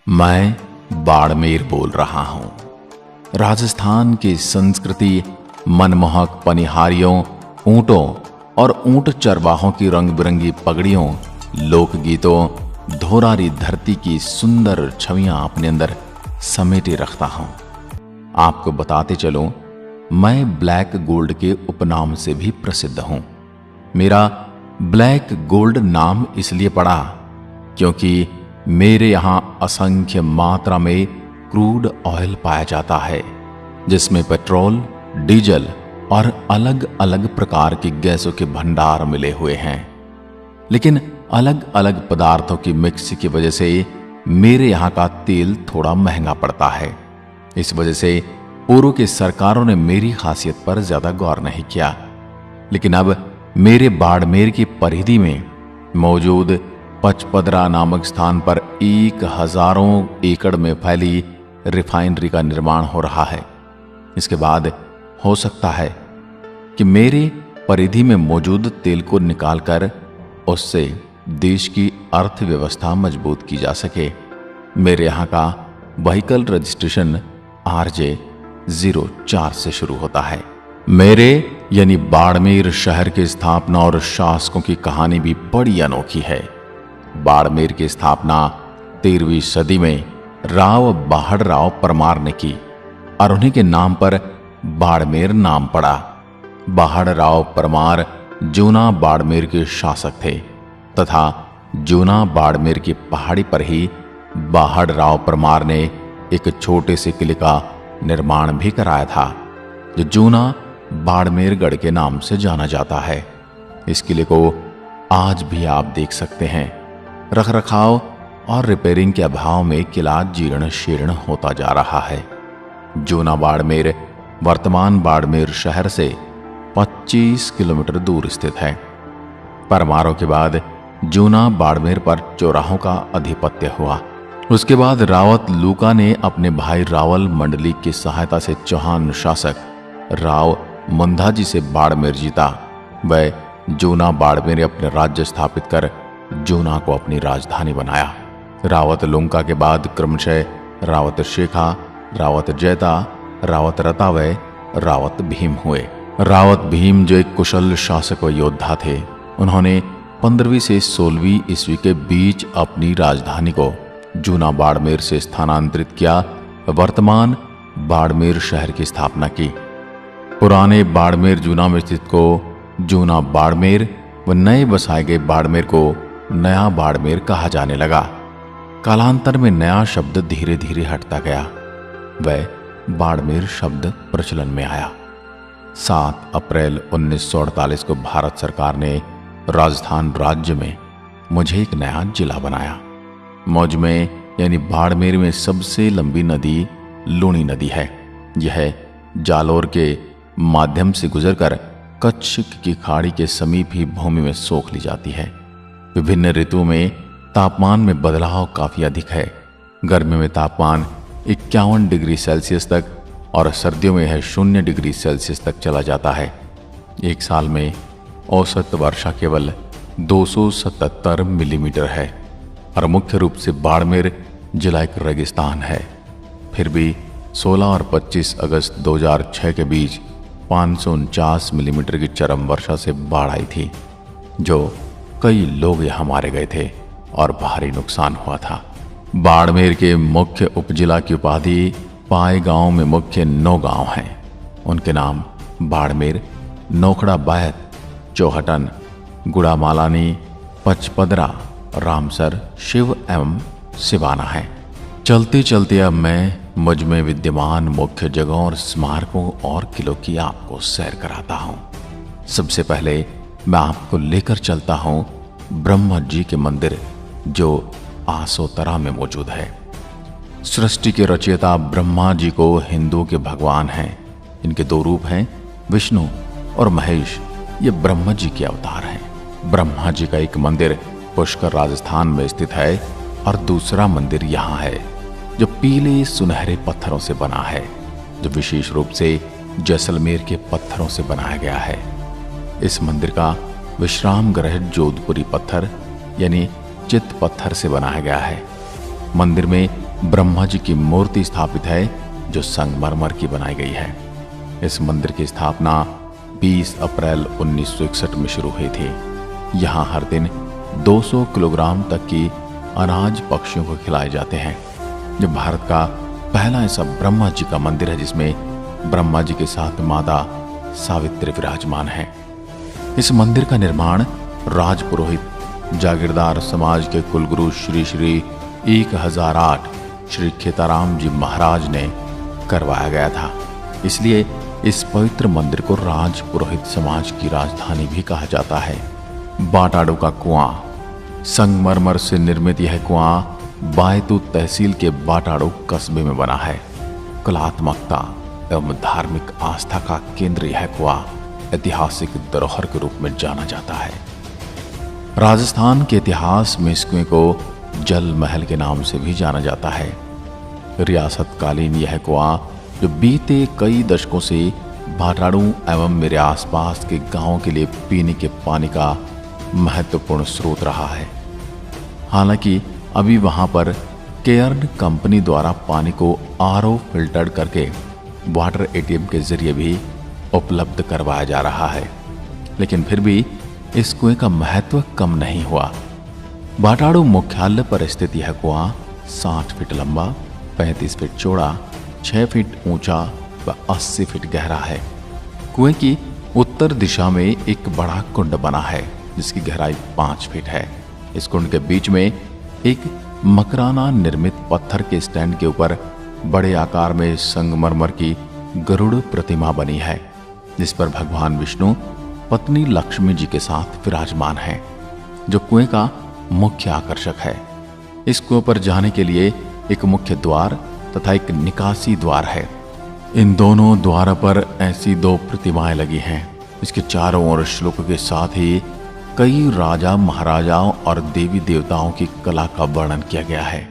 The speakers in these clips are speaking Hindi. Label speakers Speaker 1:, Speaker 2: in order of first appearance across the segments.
Speaker 1: मैं बाड़मेर बोल रहा हूं। राजस्थान की संस्कृति मनमोहक पनिहारियों, ऊंटों और ऊंट चरवाहों की रंग बिरंगी पगड़ियों, लोकगीतों, धोरारी धरती की सुंदर छवियां अपने अंदर समेटे रखता हूं। आपको बताते चलूं, मैं ब्लैक गोल्ड के उपनाम से भी प्रसिद्ध हूं। मेरा ब्लैक गोल्ड नाम इसलिए पड़ा क्योंकि मेरे यहां असंख्य मात्रा में क्रूड ऑयल पाया जाता है, जिसमें पेट्रोल, डीजल और अलग अलग प्रकार की गैसों के भंडार मिले हुए हैं। लेकिन अलग अलग पदार्थों की मिक्स की वजह से मेरे यहां का तेल थोड़ा महंगा पड़ता है। इस वजह से पूर्व की सरकारों ने मेरी खासियत पर ज्यादा गौर नहीं किया। लेकिन अब मेरे बाड़मेर की परिधि में मौजूद पचपदरा नामक स्थान पर 1000 एकड़ में फैली रिफाइनरी का निर्माण हो रहा है। इसके बाद हो सकता है कि मेरे परिधि में मौजूद तेल को निकालकर उससे देश की अर्थव्यवस्था मजबूत की जा सके। मेरे यहां का व्हीकल रजिस्ट्रेशन RJ04 से शुरू होता है। मेरे यानी बाड़मेर शहर की स्थापना और शासकों की कहानी भी बड़ी अनोखी है। बाड़मेर की स्थापना 13वीं सदी में राव बाहड़राव परमार ने की और उन्हीं के नाम पर बाड़मेर नाम पड़ा। बाहड़राव परमार जूना बाड़मेर के शासक थे तथा जूना बाड़मेर की पहाड़ी पर ही बाहड़राव परमार ने एक छोटे से किले का निर्माण भी कराया था, जो जूना बाड़मेरगढ़ के नाम से जाना जाता है। इस किले को आज भी आप देख सकते हैं। रखरखाव और रिपेयरिंग के अभाव में किला जीर्ण शीर्ण होता जा रहा है। जूना बाड़मेर वर्तमान बाड़मेर शहर से 25 किलोमीटर दूर स्थित है। परमारों के बाद जूना बाड़मेर पर चौराहों का अधिपत्य हुआ। उसके बाद रावत लूका ने अपने भाई रावल मंडली की सहायता से चौहान शासक राव मुंधाजी से बाड़मेर जीता। वह जूना बाड़मेर में अपने राज्य स्थापित कर जूना को अपनी राजधानी बनाया। रावत लुंका के बाद क्रमशः रावत शेखा, रावत जैता, रावत रतावय, रावत भीम हुए। रावत भीम जो एक कुशल शासक व योद्धा थे, उन्होंने 15वीं से 16वीं ईस्वी के बीच अपनी राजधानी को जूना बाड़मेर से स्थानांतरित किया। वर्तमान बाड़मेर शहर की स्थापना की। पुराने बाड़मेर जूना में स्थित को जूना बाड़मेर व नए बसाए गए बाड़मेर को नया बाड़मेर कहा जाने लगा। कालांतर में नया शब्द धीरे धीरे हटता गया। वह बाड़मेर शब्द प्रचलन में आया। 7 अप्रैल 1948 को भारत सरकार ने राजस्थान राज्य में मुझे एक नया जिला बनाया। मौज में यानी बाड़मेर में सबसे लंबी नदी लूणी नदी है। यह जालोर के माध्यम से गुजरकर कच्छ की खाड़ी के समीप ही भूमि में सोख ली जाती है। विभिन्न ऋतुओं में तापमान में बदलाव काफी अधिक है। गर्मी में तापमान 51 डिग्री सेल्सियस तक और सर्दियों में यह 0 डिग्री सेल्सियस तक चला जाता है। एक साल में औसत वर्षा केवल 277 मिलीमीटर है और मुख्य रूप से बाड़मेर जिला एक रेगिस्तान है। फिर भी 16 और 25 अगस्त 2006 के बीच 549 मिलीमीटर की चरम वर्षा से बाढ़ आई थी, जो कई लोग यहां मारे गए थे और भारी नुकसान हुआ था। बाड़मेर के मुख्य उपजिला की उपाधि पाए गांव में मुख्य 9 गांव हैं। उनके नाम बाड़मेर, नोखड़ा बायत, चौहटन, गुड़ामालानी, पचपदरा, रामसर, शिव एवं सिवाना है। चलते चलते अब मैं मुझ में विद्यमान मुख्य जगहों और स्मारकों और किलों की आपको सैर कराता हूं। सबसे पहले मैं आपको लेकर चलता हूं ब्रह्मा जी के मंदिर, जो आसोतरा में मौजूद है। सृष्टि के रचयिता ब्रह्मा जी को हिंदू के भगवान हैं। इनके 2 रूप हैं, विष्णु और महेश। ये ब्रह्मा जी के अवतार हैं। ब्रह्मा जी का एक मंदिर पुष्कर राजस्थान में स्थित है और दूसरा मंदिर यहाँ है, जो पीले सुनहरे पत्थरों से बना है, जो विशेष रूप से जैसलमेर के पत्थरों से बनाया गया है। इस मंदिर का विश्राम गृह जोधपुरी पत्थर यानी चित पत्थर से बनाया गया है। मंदिर में ब्रह्मा जी की मूर्ति स्थापित है जो संगमरमर की बनाई गई है। इस मंदिर की स्थापना 20 अप्रैल 1961 में शुरू हुई थी। यहाँ हर दिन 200 किलोग्राम तक की अनाज पक्षियों को खिलाए जाते हैं। ये भारत का पहला ऐसा ब्रह्मा जी का मंदिर है जिसमें ब्रह्मा जी के साथ माता सावित्री विराजमान है। इस मंदिर का निर्माण राजपुरोहित जागीरदार समाज के कुलगुरु श्री श्री 1008 श्री खेताराम जी महाराज ने करवाया गया था। इसलिए इस पवित्र मंदिर को राजपुरोहित समाज की राजधानी भी कहा जाता है। बाटाडू का कुआं। संगमरमर से निर्मित यह कुआं बायतू तहसील के बाटाडू कस्बे में बना है। कलात्मकता एवं धार्मिक आस्था का केंद्र यह कुआं ऐतिहासिक धरोहर के रूप में जाना जाता है। राजस्थान के इतिहास में इस कुएं को जल महल के नाम से भी जाना जाता है। रियासतकालीन यह कुआं जो बीते कई दशकों से बाटाडू एवं मेरे आसपास के गांवों के लिए पीने के पानी का महत्वपूर्ण स्रोत रहा है। हालांकि अभी वहां पर केयर्न कंपनी द्वारा पानी को आरओ फिल्टर्ड करके वाटर एटीएम के जरिए भी उपलब्ध करवाया जा रहा है, लेकिन फिर भी इस कुएं का महत्व कम नहीं हुआ। बाटाडू मुख्यालय पर स्थित यह कुआं 60 फीट लंबा, 35 फीट चौड़ा, 6 फीट ऊंचा व 80 फीट गहरा है। कुएं की उत्तर दिशा में एक बड़ा कुंड बना है जिसकी गहराई 5 फीट है। इस कुंड के बीच में एक मकराना निर्मित पत्थर के स्टैंड के ऊपर बड़े आकार में संगमरमर की गरुड़ प्रतिमा बनी है, जिस पर भगवान विष्णु पत्नी लक्ष्मी जी के साथ विराजमान हैं, जो कुएं का मुख्य आकर्षक है। इस कुएं पर जाने के लिए एक मुख्य द्वार तथा एक निकासी द्वार है। इन दोनों द्वारों पर ऐसी 2 प्रतिमाएं लगी हैं। इसके चारों ओर श्लोक के साथ ही कई राजा महाराजाओं और देवी देवताओं की कला का वर्णन किया गया है।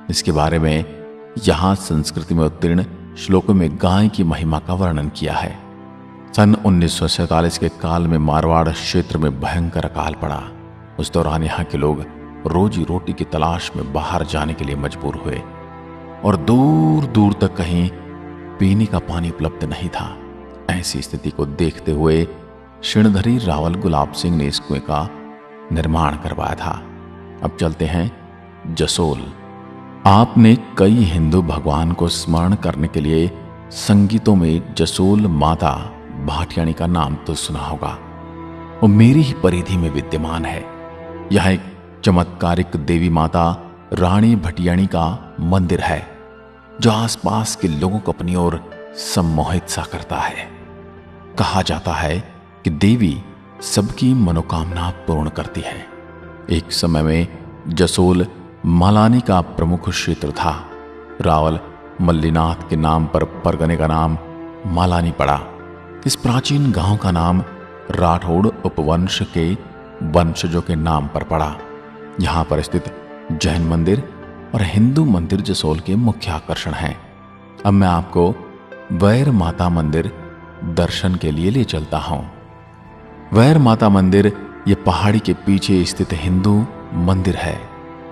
Speaker 1: इसके बारे में यहाँ संस्कृति में उत्तीर्ण श्लोकों में गाय की महिमा का वर्णन किया है। सन 1947 के काल में मारवाड़ क्षेत्र में भयंकर अकाल पड़ा। उस दौरान यहाँ के लोग रोजी रोटी की तलाश में बाहर जाने के लिए मजबूर हुए और दूर दूर तक कहीं पीने का पानी उपलब्ध नहीं था। ऐसी स्थिति को देखते हुए क्षीणधरी रावल गुलाब सिंह ने इस कुएं का निर्माण करवाया था। अब चलते हैं जसोल। आपने कई हिंदू भगवान को स्मरण करने के लिए संगीतों में जसोल माता भाटियाणी का नाम तो सुना होगा। वो मेरी ही परिधि में विद्यमान है। यह एक चमत्कारिक देवी माता रानी भटियाणी का मंदिर है जो आसपास के लोगों को अपनी ओर सम्मोहित सा करता है। कहा जाता है कि देवी सबकी मनोकामना पूर्ण करती है। एक समय में जसोल मालानी का प्रमुख क्षेत्र था। रावल मल्लीनाथ के नाम पर परगने का नाम मालानी पड़ा। इस प्राचीन गांव का नाम राठौड़ उपवंश के वंशजों के नाम पर पड़ा। यहाँ पर स्थित जैन मंदिर और हिंदू मंदिर जसोल के मुख्य आकर्षण हैं। अब मैं आपको वैर माता मंदिर दर्शन के लिए ले चलता हूँ। वैर माता मंदिर ये पहाड़ी के पीछे स्थित हिंदू मंदिर है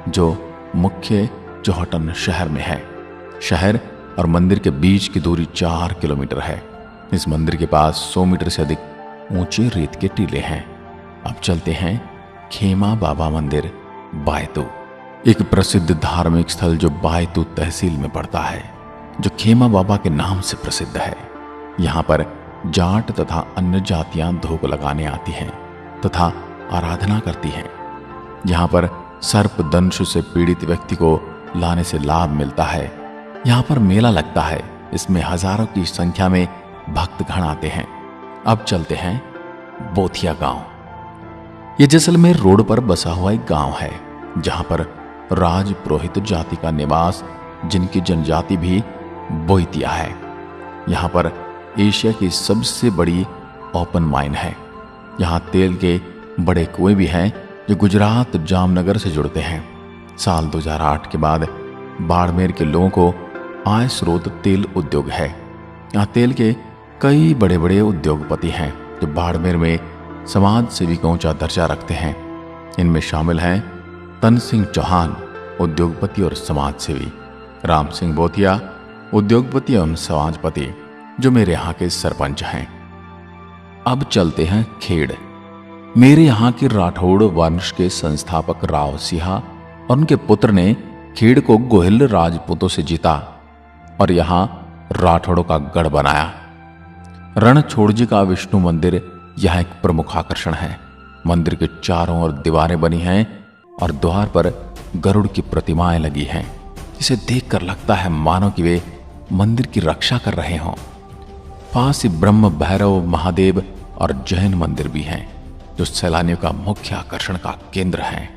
Speaker 1: जो मुख्य चौहटन शहर में है। शहर और मंदिर के बीच की दूरी 4 किलोमीटर है। इस मंदिर के पास 100 मीटर से अधिक ऊंचे रेत के टीले हैं। अब चलते हैं खेमा बाबा मंदिर बायतू, एक प्रसिद्ध धार्मिक स्थल जो बायतू तहसील में पड़ता है, जो खेमा बाबा के नाम से प्रसिद्ध है। यहाँ पर जाट तथा अन्य जातियां धूप लगाने आती हैं तथा आराधना करती हैं। यहाँ पर सर्प दंश से पीड़ित व्यक्ति को लाने से लाभ मिलता है। यहाँ पर मेला लगता है। इसमें हजारों की संख्या में भक्तगण आते हैं। अब चलते हैं बोथिया गांव। ये जैसलमेर रोड पर बसा हुआ एक गांव है जहां पर राजपुरोहित जाति का निवास, जिनकी जनजाति भी बोइतिया है। यहाँ पर एशिया की सबसे बड़ी ओपन माइन है। यहाँ तेल के बड़े कुएं भी हैं जो गुजरात जामनगर से जुड़ते हैं। साल 2008 के बाद बाड़मेर के लोगों को आय स्रोत तेल उद्योग है। यहाँ तेल के कई बड़े बड़े उद्योगपति हैं जो बाड़मेर में समाज सेवी का ऊंचा दर्जा रखते हैं। इनमें शामिल हैं तन सिंह चौहान, उद्योगपति और समाज सेवी, राम सिंह बोथिया, उद्योगपति एवं समाजपति, जो मेरे यहाँ के सरपंच हैं। अब चलते हैं खेड़। मेरे यहाँ के राठौड़ वंश के संस्थापक राव सिंहा और उनके पुत्र ने खेड़ को गोहिल राजपूतों से जीता और यहाँ राठौड़ों का गढ़ बनाया। रणछोड़ जी का विष्णु मंदिर यहाँ एक प्रमुख आकर्षण है। मंदिर के चारों ओर दीवारें बनी हैं और द्वार पर गरुड़ की प्रतिमाएं लगी हैं, जिसे देखकर लगता है मानो कि वे मंदिर की रक्षा कर रहे हों। पास ही ब्रह्म भैरव महादेव और जैन मंदिर भी हैं, जो सैलानियों का मुख्य आकर्षण का केंद्र हैं।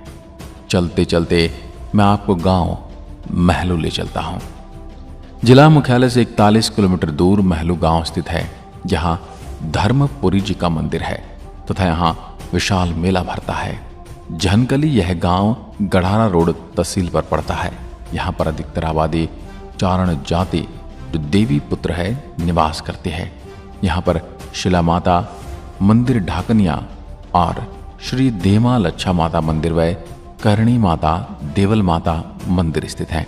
Speaker 1: चलते चलते मैं आपको गांव महलू ले चलता हूं। जिला मुख्यालय से 41 किलोमीटर दूर महलू गांव स्थित है, जहां धर्मपुरी जी का मंदिर है तथा यहां विशाल मेला भरता है। झनकली यह गांव गढ़ारा रोड तहसील पर पड़ता है। यहाँ पर अधिकतर आबादी चारण जाति, जो देवी पुत्र है, निवास करती है। यहाँ पर शिला माता मंदिर, ढाकनिया और श्री देमा लच्छा माता मंदिर व करणी माता, देवल माता मंदिर स्थित हैं।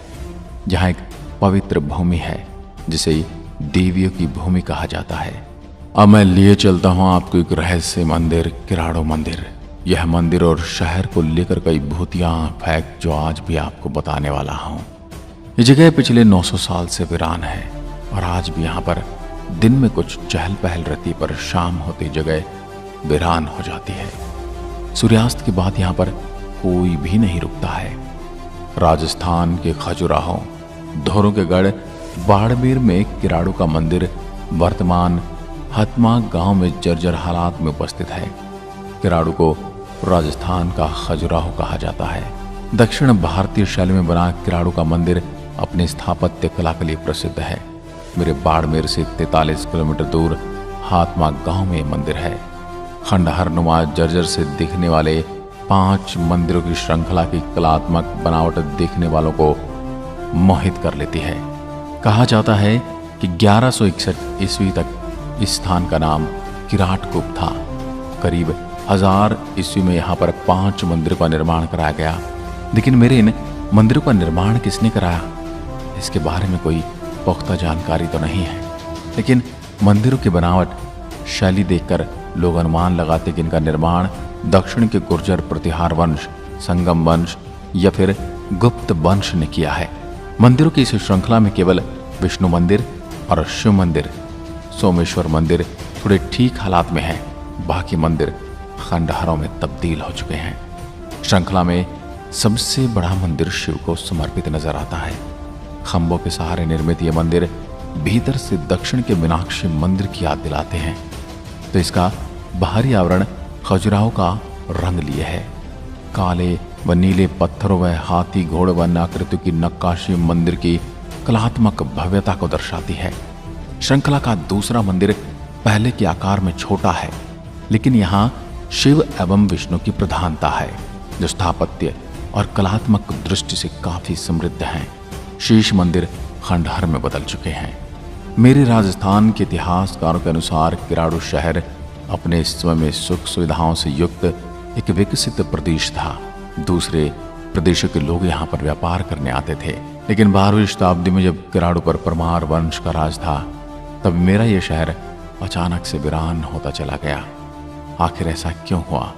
Speaker 1: जहाँ एक पवित्र भूमि है, जिसे देवियों की भूमि कहा जाता है। अब मैं लिए चलता हूँ आपको एक रहस्य मंदिर, किराड़ो मंदिर। यह मंदिर और शहर को लेकर कई भूतिया फैक्ट जो आज भी आपको बताने वाला हूँ। ये जगह पिछले 900 साल से वीरान है और आज भी यहाँ पर दिन में कुछ चहल पहल रहती, पर शाम होती जगह वीरान हो जाती है। सूर्यास्त के बाद यहाँ पर कोई भी नहीं रुकता है। राजस्थान के खजुराहो, धोरों के गढ़ बाड़मेर में किराड़ू का मंदिर वर्तमान हतमा गांव में जर्जर हालात में उपस्थित है। किराड़ू को राजस्थान का खजुराहो कहा जाता है। दक्षिण भारतीय शैली में बना किराड़ू का मंदिर अपने स्थापत्य कला के लिए प्रसिद्ध है। मेरे बाड़मेर से 43 किलोमीटर दूर हातमा गांव में मंदिर है। खंडहर नुमा जर्जर से दिखने वाले 5 मंदिरों की श्रृंखला की कलात्मक बनावट देखने वालों को मोहित कर लेती है। कहा जाता है कि 1161 ईस्वी तक इस स्थान का नाम किराटकुप था। करीब 1000 ईस्वी में यहाँ पर 5 मंदिरों का निर्माण कराया गया। लेकिन मेरे इन मंदिरों का निर्माण किसने कराया, इसके बारे में कोई पुख्ता जानकारी तो नहीं है। लेकिन मंदिरों की बनावट, शैली देखकर लोग अनुमान लगाते कि इनका निर्माण दक्षिण के गुर्जर प्रतिहार वंश, संगम वंश या फिर गुप्त वंश ने किया है। मंदिरों की इस श्रृंखला में केवल विष्णु मंदिर और शिव मंदिर, सोमेश्वर मंदिर थोड़े ठीक हालात में हैं। बाकी मंदिर खंडहरों में तब्दील हो चुके हैं। श्रृंखला में सबसे बड़ा मंदिर शिव को समर्पित नजर आता है। खंभों के सहारे निर्मित ये मंदिर भीतर से दक्षिण के मीनाक्षी मंदिर की याद दिलाते हैं। तो इसका बाहरी आवरण खजुराहो का रंग लिए है। काले व नीले पत्थरों व हाथी घोड़ व आकृतियों की नक्काशी मंदिर की कलात्मक भव्यता को दर्शाती है। श्रृंखला का दूसरा मंदिर पहले के आकार में छोटा है, लेकिन यहाँ शिव एवं विष्णु की प्रधानता है, जो स्थापत्य और कलात्मक दृष्टि से काफी समृद्ध हैं। शीश मंदिर खंडहर में बदल चुके हैं। मेरे राजस्थान के इतिहासकारों के अनुसार किराड़ू शहर अपने समय में सुख सुविधाओं से युक्त एक विकसित प्रदेश था। दूसरे प्रदेशों के लोग यहाँ पर व्यापार करने आते थे। लेकिन 12वीं शताब्दी में जब किराड़ू पर परमार वंश का राज था, तब मेरा यह शहर अचानक से वीरान होता चला गया। आखिर ऐसा क्यों हुआ,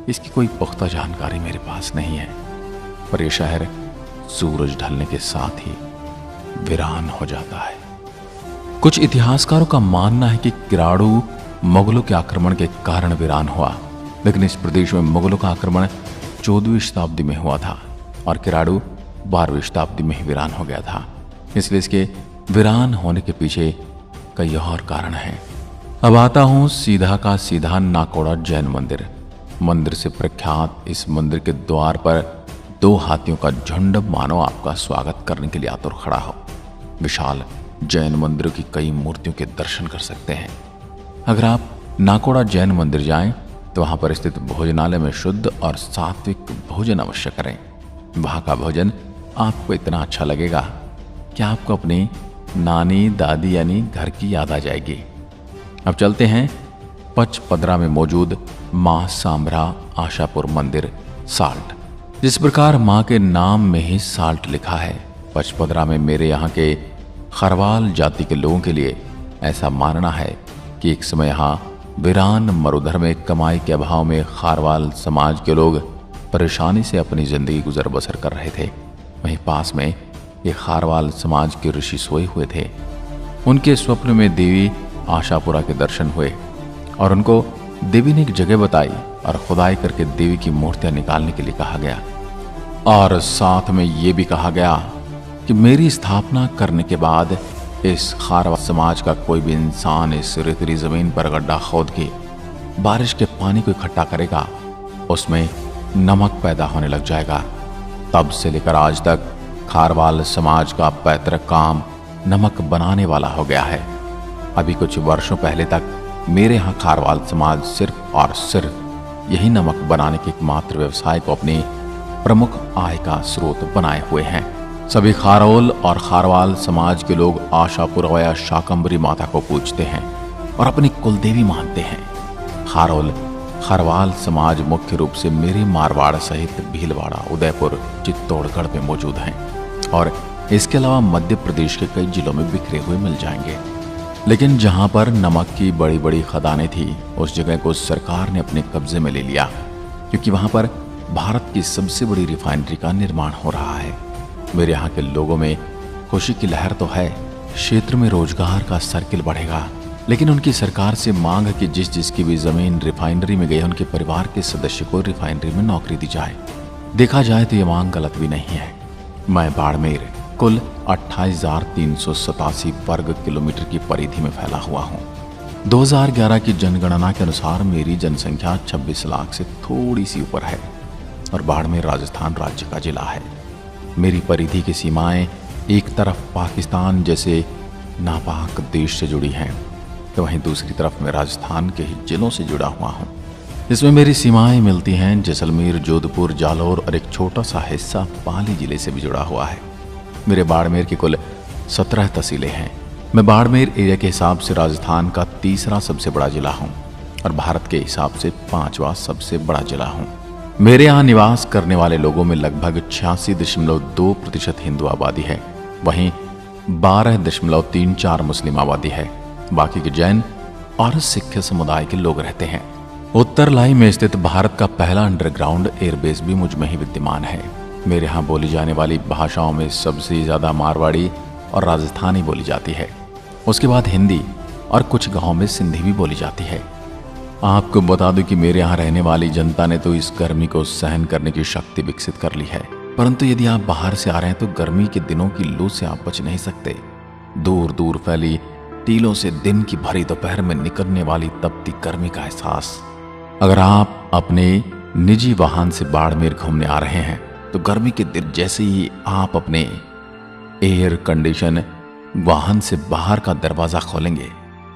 Speaker 1: इसकी कोई पुख्ता जानकारी मेरे पास नहीं है, पर यह शहर सूरज ढलने के साथ ही वीरान हो जाता है। कुछ इतिहासकारों का मानना है कि किराड़ू मुगलों के आक्रमण के कारण वीरान हुआ, लेकिन इस प्रदेश में मुगलों का आक्रमण 14वीं शताब्दी में हुआ था और किराड़ू 12वीं शताब्दी में ही वीरान हो गया था। इसलिए इसके वीरान होने के पीछे कई और कारण हैं। अब आता हूं सीधा का सीधा नाकोड़ा जैन मंदिर। मंदिर से प्रख्यात इस मंदिर के द्वार पर 2 हाथियों का झुंड मानो आपका स्वागत करने के लिए आतुर खड़ा हो। विशाल जैन मंदिरों की कई मूर्तियों के दर्शन कर सकते हैं। अगर आप नाकोड़ा जैन मंदिर जाएं तो वहां पर स्थित भोजनालय में शुद्ध और सात्विक भोजन अवश्य करें। वहां का भोजन आपको इतना अच्छा लगेगा कि आपको अपनी नानी दादी यानी घर की याद आ जाएगी। अब चलते हैं पचपदरा में मौजूद मां सांभरा आशापुर मंदिर साल्ट। जिस प्रकार मां के नाम में ही साल्ट लिखा है, पचपदरा में मेरे यहाँ के खरवाल जाति के लोगों के लिए ऐसा मानना है कि एक समय यहाँ वीरान मरुधर में कमाई के अभाव में खारवाल समाज के लोग परेशानी से अपनी जिंदगी गुजर बसर कर रहे थे। वहीं पास में एक खारवाल समाज के ऋषि सोए हुए थे। उनके स्वप्न में देवी आशापुरा के दर्शन हुए और उनको देवी ने एक जगह बताई और खुदाई करके देवी की मूर्तियां निकालने के लिए कहा गया और साथ में ये भी कहा गया कि मेरी स्थापना करने के बाद इस खारवाल समाज का कोई भी इंसान इस रेतीली जमीन पर गड्ढा खोद के बारिश के पानी को इकट्ठा करेगा, उसमें नमक पैदा होने लग जाएगा। तब से लेकर आज तक खारवाल समाज का पैतृक काम नमक बनाने वाला हो गया है। अभी कुछ वर्षों पहले तक मेरे यहाँ खारवाल समाज सिर्फ और सिर्फ यही नमक बनाने के एकमात्र व्यवसाय को अपनी प्रमुख आय का स्रोत बनाए हुए हैं। सभी खारोल और खारवाल समाज के लोग आशापुरा या शाकंभरी माता को पूजते हैं और अपनी कुलदेवी मानते हैं। खारोल खरवाल समाज मुख्य रूप से मेरे मारवाड़ सहित भीलवाड़ा, उदयपुर, चित्तौड़गढ़ में मौजूद हैं और इसके अलावा मध्य प्रदेश के कई जिलों में बिखरे हुए मिल जाएंगे। लेकिन जहां पर नमक की बड़ी बड़ी खदानें थी, उस जगह को सरकार ने अपने कब्जे में ले लिया, क्योंकि वहां पर भारत की सबसे बड़ी रिफाइनरी का निर्माण हो रहा है। मेरे यहाँ के लोगों में खुशी की लहर तो है, क्षेत्र में रोजगार का सर्किल बढ़ेगा, लेकिन उनकी सरकार से मांग है कि जिस जिसकी भी जमीन रिफाइनरी में गई उनके परिवार के सदस्य को रिफाइनरी में नौकरी दी जाए। देखा जाए तो ये मांग गलत भी नहीं है। मैं बाड़मेर कुल 28,387 वर्ग किलोमीटर की परिधि में फैला हुआ हूँ। 2011 की जनगणना के अनुसार मेरी जनसंख्या 26 लाख से थोड़ी सी ऊपर है और बाड़मेर राजस्थान राज्य का जिला है। मेरी परिधि की सीमाएं एक तरफ पाकिस्तान जैसे नापाक देश से जुड़ी हैं, तो वहीं दूसरी तरफ मैं राजस्थान के ही जिलों से जुड़ा हुआ हूँ। इसमें मेरी सीमाएं मिलती हैं जैसलमेर, जोधपुर, जालौर और एक छोटा सा हिस्सा पाली जिले से भी जुड़ा हुआ है। मेरे बाड़मेर की कुल 17 तहसीलें हैं। मैं बाड़मेर एरिया के हिसाब से राजस्थान का तीसरा सबसे बड़ा जिला हूँ और भारत के हिसाब से 5वां सबसे बड़ा जिला हूँ। मेरे यहाँ निवास करने वाले लोगों में लगभग 86.2% हिंदू आबादी है, वहीं 12.34 मुस्लिम आबादी है। बाकी के जैन और सिख समुदाय के लोग रहते हैं। उत्तर लाई में स्थित भारत का पहला अंडरग्राउंड एयरबेस भी मुझ में ही विद्यमान है। मेरे यहाँ बोली जाने वाली भाषाओं में सबसे ज्यादा मारवाड़ी और राजस्थानी बोली जाती है, उसके बाद हिंदी और कुछ गांवों में सिंधी भी बोली जाती है। आपको बता दूं कि मेरे यहाँ रहने वाली जनता ने तो इस गर्मी को सहन करने की शक्ति विकसित कर ली है, परंतु यदि आप बाहर से आ रहे हैं तो गर्मी के दिनों की लू से आप बच नहीं सकते। दूर दूर फैली टीलों से दिन की भरी दोपहर में निकलने वाली तपती गर्मी का एहसास। अगर आप अपने निजी वाहन से बाड़मेर घूमने आ रहे हैं तो गर्मी के दिन जैसे ही आप अपने एयर कंडीशन वाहन से बाहर का दरवाजा खोलेंगे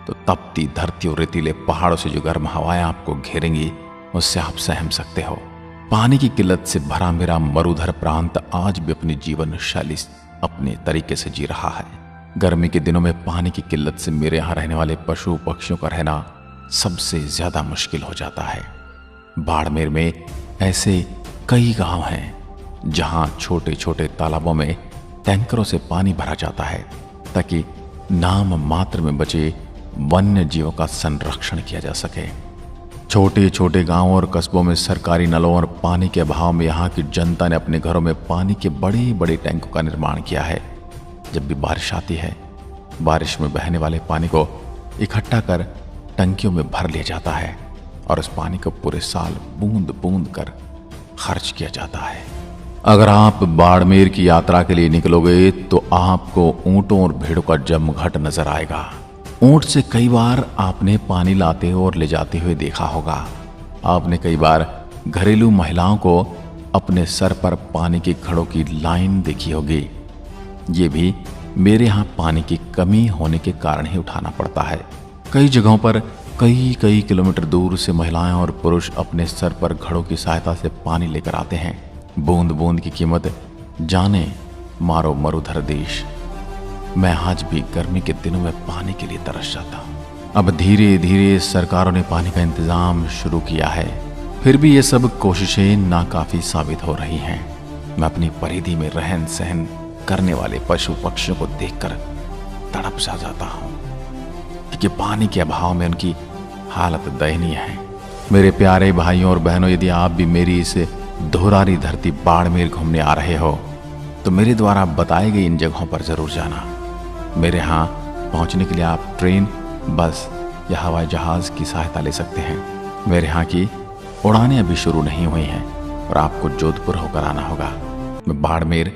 Speaker 1: तो तपती धरती और रेतीले पहाड़ों से जो गर्म हवाएं आपको घेरेंगी उससे आप सहम सकते हो। पानी की किल्लत से भरा मेरा मरुधर प्रांत आज भी अपनी जीवन शैली अपने तरीके से जी रहा है। गर्मी के दिनों में पानी की किल्लत से मेरे यहाँ रहने वाले पशु पक्षियों का रहना सबसे ज्यादा मुश्किल हो जाता है। बाड़मेर में ऐसे कई गांव हैं जहां छोटे छोटे तालाबों में टैंकरों से पानी भरा जाता है ताकि नाम मात्र में बचे वन्य जीवों का संरक्षण किया जा सके। छोटे छोटे गांवों और कस्बों में सरकारी नलों और पानी के अभाव में यहाँ की जनता ने अपने घरों में पानी के बड़े बड़े टैंकों का निर्माण किया है। जब भी बारिश आती है, बारिश में बहने वाले पानी को इकट्ठा कर टंकियों में भर लिया जाता है और उस पानी को पूरे साल बूंद बूंद कर खर्च किया जाता है। अगर आप बाड़मेर की यात्रा के लिए निकलोगे तो आपको ऊंटों और भेड़ों का जमघट नजर आएगा। ऊंट से कई बार आपने पानी लाते और ले जाते हुए देखा होगा। आपने कई बार घरेलू महिलाओं को अपने सर पर पानी के घड़ों की लाइन देखी होगी। ये भी मेरे यहाँ पानी की कमी होने के कारण ही उठाना पड़ता है। कई जगहों पर कई किलोमीटर दूर से महिलाएं और पुरुष अपने सर पर घड़ों की सहायता से पानी लेकर आते हैं। बूंद बूंद की कीमत जाने मारो मरुधर देश। मैं आज भी गर्मी के दिनों में पानी के लिए तरस जाता हूँ। अब धीरे धीरे सरकारों ने पानी का इंतजाम शुरू किया है, फिर भी ये सब कोशिशें नाकाफी साबित हो रही हैं। मैं अपनी परिधि में रहन सहन करने वाले पशु पक्षियों को देखकर तड़प सा जाता हूं, क्योंकि पानी के अभाव में उनकी हालत दयनीय है। मेरे प्यारे भाइयों और बहनों, यदि आप भी मेरी इस धुरारी धरती बाड़मेर घूमने आ रहे हो तो मेरे द्वारा बताई गई इन जगहों पर जरूर जाना। मेरे यहाँ पहुँचने के लिए आप ट्रेन, बस या हवाई जहाज की सहायता ले सकते हैं। मेरे यहाँ की उड़ानें अभी शुरू नहीं हुई हैं और आपको जोधपुर होकर आना होगा। मैं बाड़मेर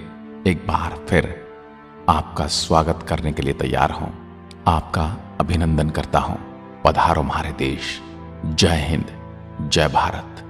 Speaker 1: एक बार फिर आपका स्वागत करने के लिए तैयार हूं, आपका अभिनंदन करता हूं। पधारो हमारे देश। जय हिंद, जय भारत।